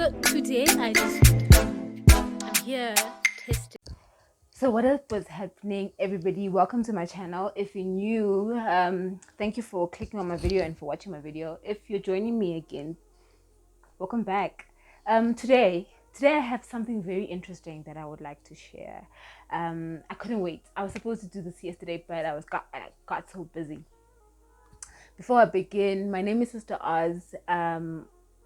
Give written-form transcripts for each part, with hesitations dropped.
So today I'm here testing. So what else was happening, everybody? Welcome to my channel. If you're new, thank you for clicking on my video and for watching my video. If you're joining me again, welcome back. Today I have something very interesting that I would like to share. I couldn't wait. I was supposed to do this yesterday, but I got so busy. Before I begin, my name is Sister Oz,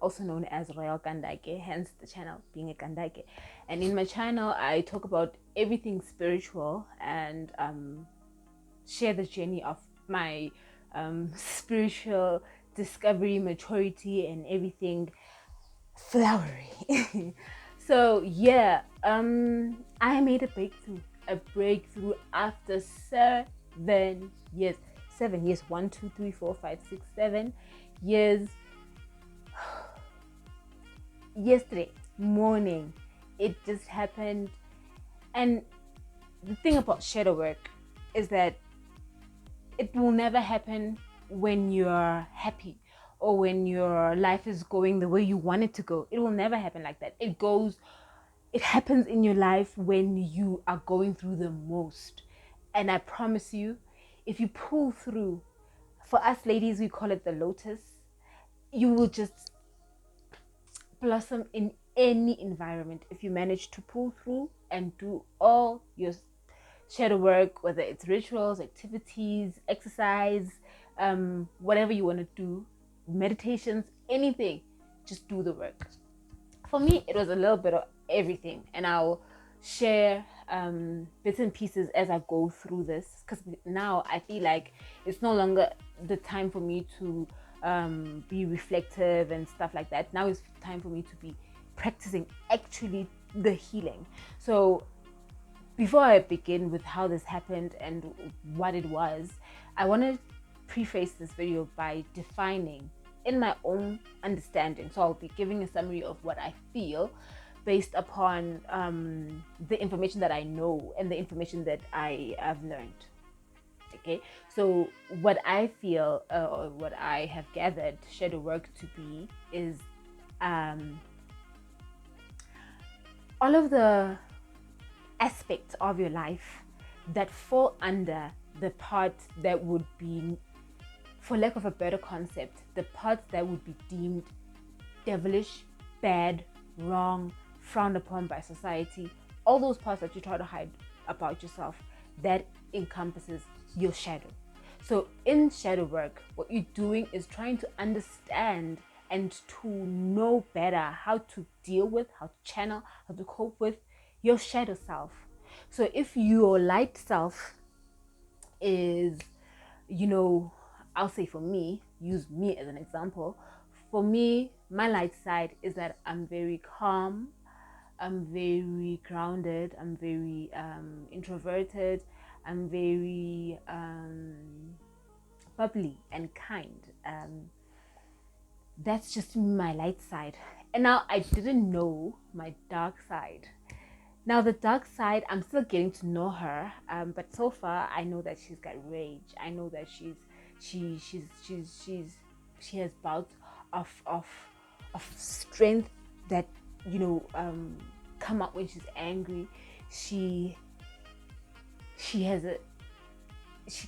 also known as Royal Kandake, hence the channel being a Kandake. And in my channel, I talk about everything spiritual and share the journey of my spiritual discovery, maturity, and everything flowery. So yeah, I made a breakthrough after 7 years. 7 years, 1, 2, 3, 4, 5, 6, 7 years. Yesterday morning, it just happened. And the thing about shadow work is that it will never happen when you're happy or when your life is going the way you want it to go. It will never happen like that. It happens in your life when you are going through the most. And I promise you, if you pull through, for us ladies, we call it the lotus, you will just blossom in any environment if you manage to pull through and do all your shadow work, whether it's rituals, activities, exercise, whatever you want to do, meditations, anything, just do the work. For me, it was a little bit of everything, and I'll share bits and pieces as I go through this, because now I feel like it's no longer the time for me to be reflective and stuff like that. Now it's time for me to be practicing actually the healing. So before I begin with how this happened and what it was, I want to preface this video by defining in my own understanding. So I'll be giving a summary of what I feel based upon the information that I know and the information that I have learned. Okay, so what I feel or what I have gathered shadow work to be is all of the aspects of your life that fall under the part that would be, for lack of a better concept, the parts that would be deemed devilish, bad, wrong, frowned upon by society, all those parts that you try to hide about yourself, that encompasses your shadow. So in shadow work, what you're doing is trying to understand and to know better how to deal with, how to channel, how to cope with your shadow self. So if your light self is, I'll say for me, use me as an example. For me, my light side is that I'm very calm, I'm very grounded, I'm very introverted, I'm very bubbly and kind. That's just my light side. And now I didn't know my dark side. Now the dark side, I'm still getting to know her, but so far I know that she's got rage. I know that she has bouts of strength that come up when she's angry. She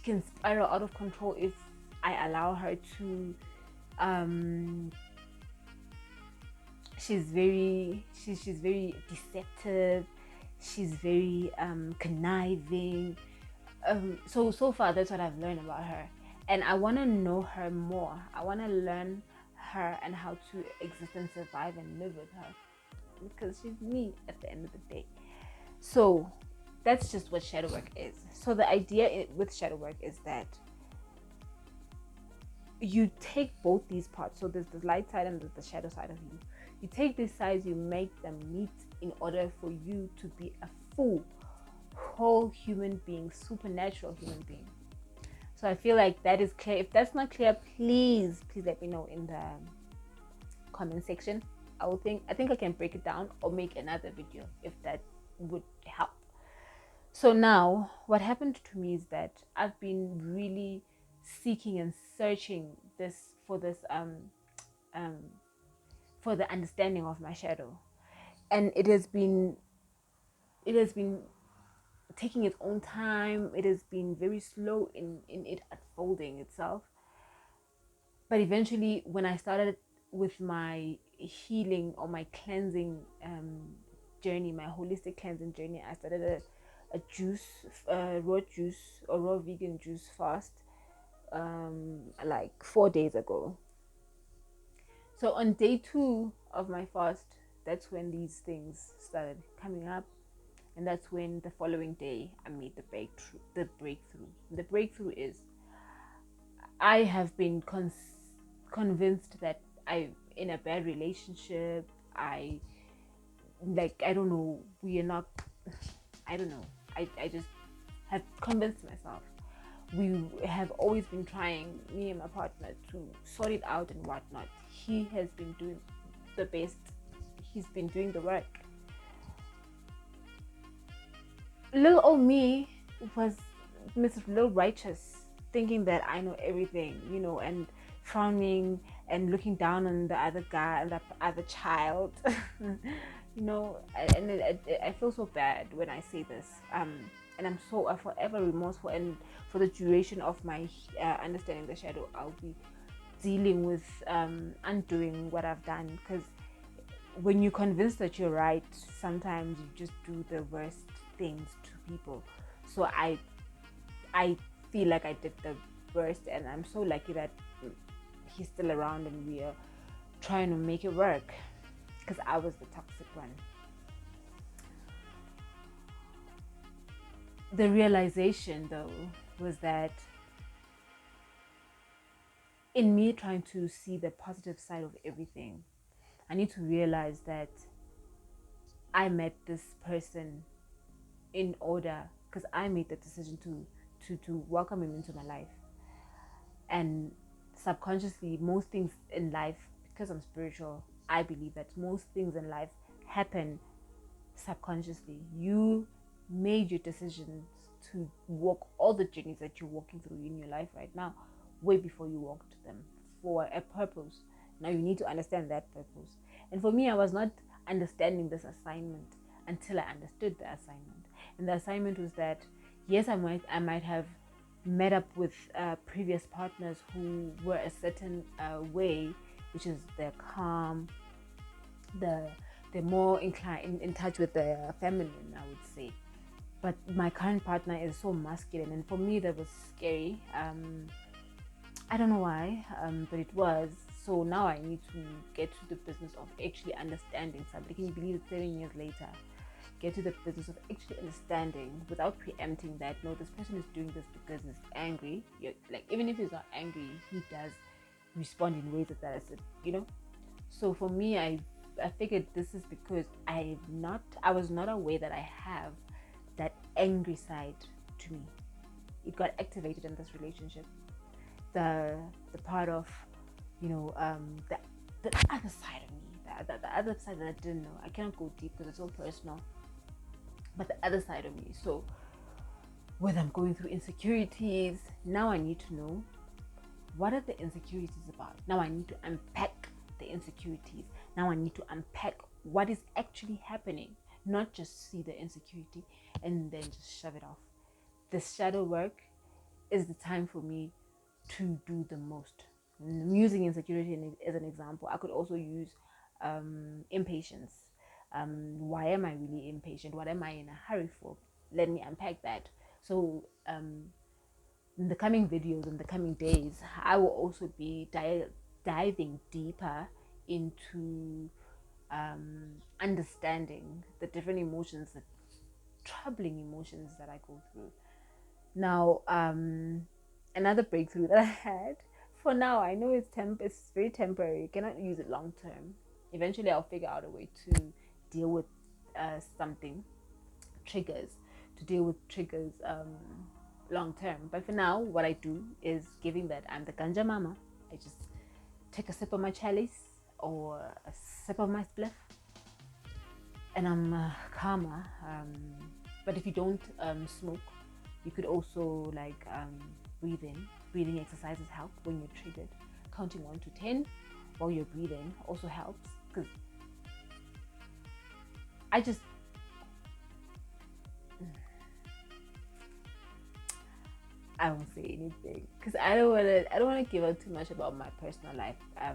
can spiral out of control if I allow her to. She's very deceptive. She's very conniving. So far that's what I've learned about her, and I want to know her more. I want to learn her and how to exist and survive and live with her, because she's me at the end of the day. So that's just what shadow work is. So the idea with shadow work is that you take both these parts. So there's the light side and there's the shadow side of you. You take these sides, you make them meet in order for you to be a full, whole human being, supernatural human being. So I feel like that is clear. If that's not clear, please let me know in the comment section. I think I can break it down or make another video if that would help. So now what happened to me is that I've been really seeking and searching for for the understanding of my shadow. And it has been taking its own time. It has been very slow in it unfolding itself. But eventually, when I started with my healing or my cleansing journey, my holistic cleansing journey, I started a juice, raw juice or raw vegan juice fast, like 4 days ago. So on day 2 of my fast, that's when these things started coming up, and that's when the following day I made the breakthrough. The breakthrough is I have been convinced that I in a bad relationship. I don't know. We are not. I don't know. I just have convinced myself. We have always been trying, me and my partner, to sort it out and whatnot. He has been doing the best. He's been doing the work. Little old me was Mr. Little Righteous, thinking that I know everything, and frowning and looking down on the other guy and the other child. I feel so bad when I say this. And I'm forever remorseful, and for the duration of my understanding the shadow, I'll be dealing with undoing what I've done, because when you're convinced that you're right, sometimes you just do the worst things to people. So I feel like I did the worst, and I'm so lucky that he's still around and we are trying to make it work, because I was the toxic one. The realization, though, was that in me trying to see the positive side of everything, I need to realize that I met this person in order, because I made the decision to welcome him into my life. And subconsciously, most things in life, because I'm spiritual, I believe that most things in life happen subconsciously. You made your decisions to walk all the journeys that you're walking through in your life right now way before you walked them for a purpose. Now you need to understand that purpose. And for me, I was not understanding this assignment until I understood the assignment. And the assignment was that, yes, I might have met up with previous partners who were a certain way, which is they're calm, they're more inclined in touch with the feminine, I would say. But my current partner is so masculine, and for me that was scary. I don't know why, but it was. So now I need to get to the business of actually understanding somebody. Can you believe it? 7 years later, get to the business of actually understanding without preempting that, no, this person is doing this because he's angry. Like, even if he's not angry, he does respond in ways that I said. So for me, I figured this is because I was not aware that I have that angry side to me. It got activated in this relationship. The part of the other side of me, the other side that I didn't know. I cannot go deep because it's so personal. But the other side of me. So whether I'm going through insecurities, now I need to know, what are the insecurities about? Now I need to unpack the insecurities. Now I need to unpack what is actually happening, not just see the insecurity and then just shove it off. This shadow work is the time for me to do the most. I'm using insecurity as an example. I could also use impatience. Why am I really impatient? What am I in a hurry for? Let me unpack that. So in the coming videos, in the coming days, I will also be diving deeper into understanding the different emotions, the troubling emotions that I go through. Now, another breakthrough that I had, for now, I know it's very temporary. You cannot use it long term. Eventually, I'll figure out a way to deal with to deal with triggers long term. But for now, what I do is, given that I'm the ganja mama, I just take a sip of my chalice or a sip of my spliff, and I'm calmer. But if you don't smoke, you could also breathe in. Breathing exercises help when you're triggered. Counting 1 to 10 while you're breathing also helps, because I just I won't say anything because I don't wanna give out too much about my personal life. I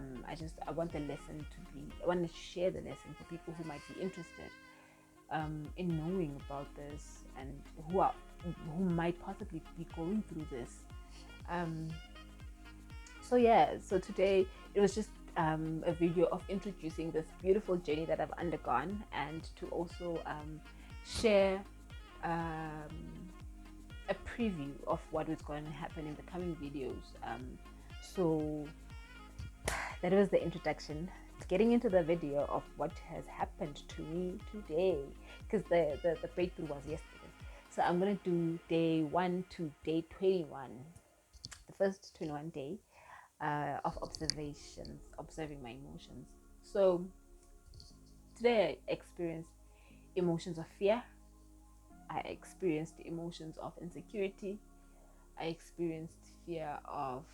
want the lesson to be I want to share the lesson for people who might be interested in knowing about this and who might possibly be going through this. Um, so yeah, so today it was just a video of introducing this beautiful journey that I've undergone, and to also share um, a preview of what is going to happen in the coming videos. So that was the introduction. Getting into the video of what has happened to me today, because the breakthrough was yesterday. So I'm going to do day 1 to day 21, the first 21 day of observing my emotions. So today I experienced emotions of fear. I experienced emotions of insecurity. I experienced fear of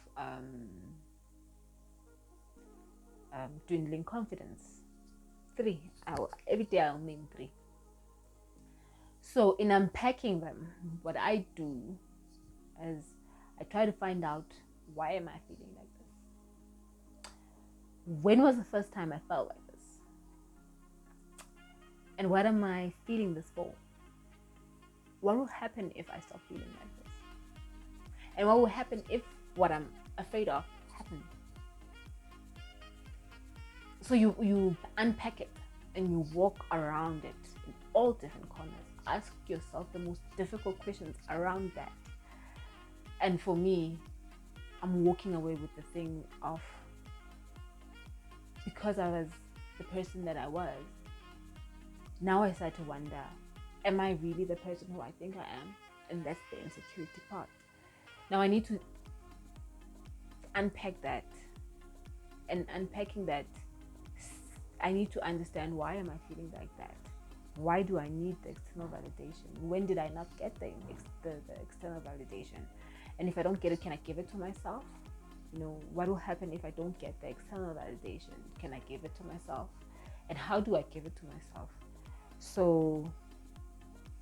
dwindling confidence. Every day I'll name 3. So in unpacking them, what I do is I try to find out, why am I feeling like this? When was the first time I felt like this? And what am I feeling this for? What will happen if I stop feeling like this? And what will happen if what I'm afraid of happens? So you unpack it and you walk around it in all different corners. Ask yourself the most difficult questions around that. And for me, I'm walking away with the thing of, because I was the person that I was, now I start to wonder, am I really the person who I think I am? And that's the insecurity part. Now I need to unpack that. And unpacking that, I need to understand, why am I feeling like that? Why do I need the external validation? When did I not get the external validation? And if I don't get it, can I give it to myself? What will happen if I don't get the external validation? Can I give it to myself? And how do I give it to myself? So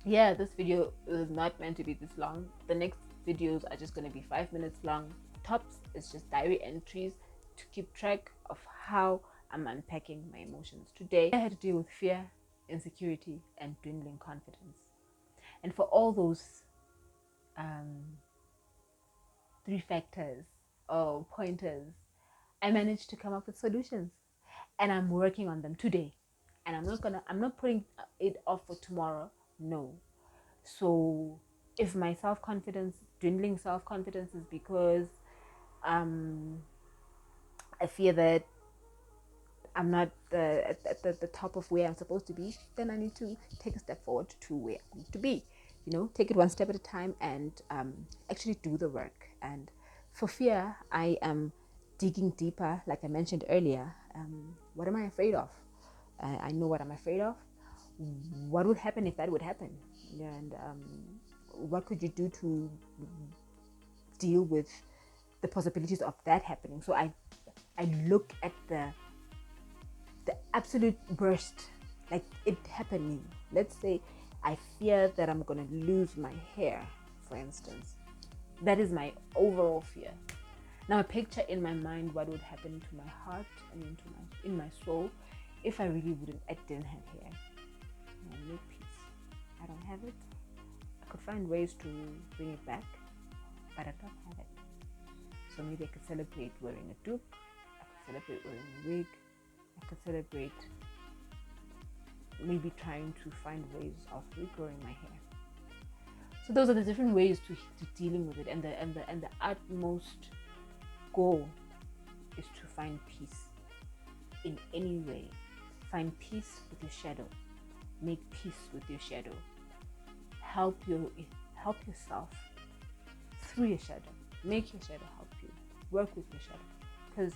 yeah, this video is not meant to be this long. The next videos are just going to be 5 minutes long. Tops is just diary entries to keep track of how I'm unpacking my emotions. Today I had to deal with fear, insecurity, and dwindling confidence. And for all those 3 factors or pointers, I managed to come up with solutions, and I'm working on them today. And I'm not putting it off for tomorrow. No. So if my dwindling self-confidence is because I fear that I'm not at the top of where I'm supposed to be, then I need to take a step forward to where I need to be. Take it one step at a time and actually do the work. And for fear, I am digging deeper, like I mentioned earlier. What am I afraid of? I know what I'm afraid of. What would happen if that would happen? And what could you do to deal with the possibilities of that happening? So I look at the absolute burst, like it happening. Let's say I fear that I'm gonna lose my hair, for instance. That is my overall fear. Now I picture in my mind what would happen to my heart and in my soul if I didn't have hair. I make peace. I don't have it. I could find ways to bring it back, but I don't have it. So maybe I could celebrate wearing a toque. I could celebrate wearing a wig. I could celebrate maybe trying to find ways of regrowing my hair. So those are the different ways to dealing with it, and the utmost goal is to find peace in any way. Find peace with your shadow. Make peace with your shadow. Help yourself through your shadow. Make your shadow help you. Work with your shadow, because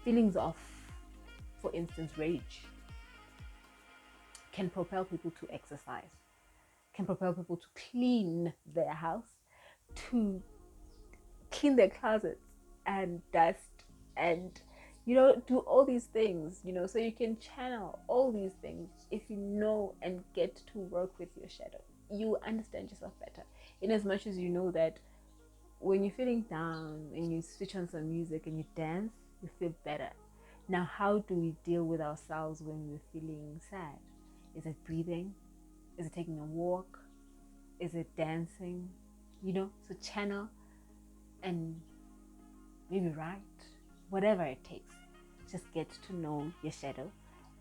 feelings of, for instance, rage can propel people to exercise, can propel people to clean their house, to clean their closets and dust and do all these things, so you can channel all these things. If you know and get to work with your shadow, you understand yourself better, in as much as you know that when you're feeling down and you switch on some music and you dance, you feel better. Now, how do we deal with ourselves when we're feeling sad? Is it breathing? Is it taking a walk? Is it dancing? So channel and maybe write, whatever it takes. Just get to know your shadow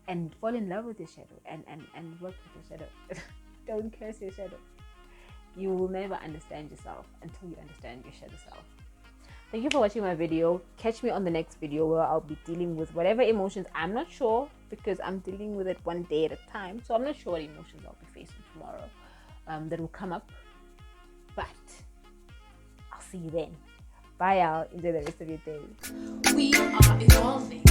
and fall in love with your shadow and work with your shadow. Don't curse your shadow. You will never understand yourself until you understand your shadow self. Thank you for watching my video. Catch me on the next video where I'll be dealing with whatever emotions. I'm not sure, because I'm dealing with it one day at a time. So I'm not sure what emotions I'll be facing tomorrow that will come up. But I'll see you then. Bye, y'all. Enjoy the rest of your day. We are evolving.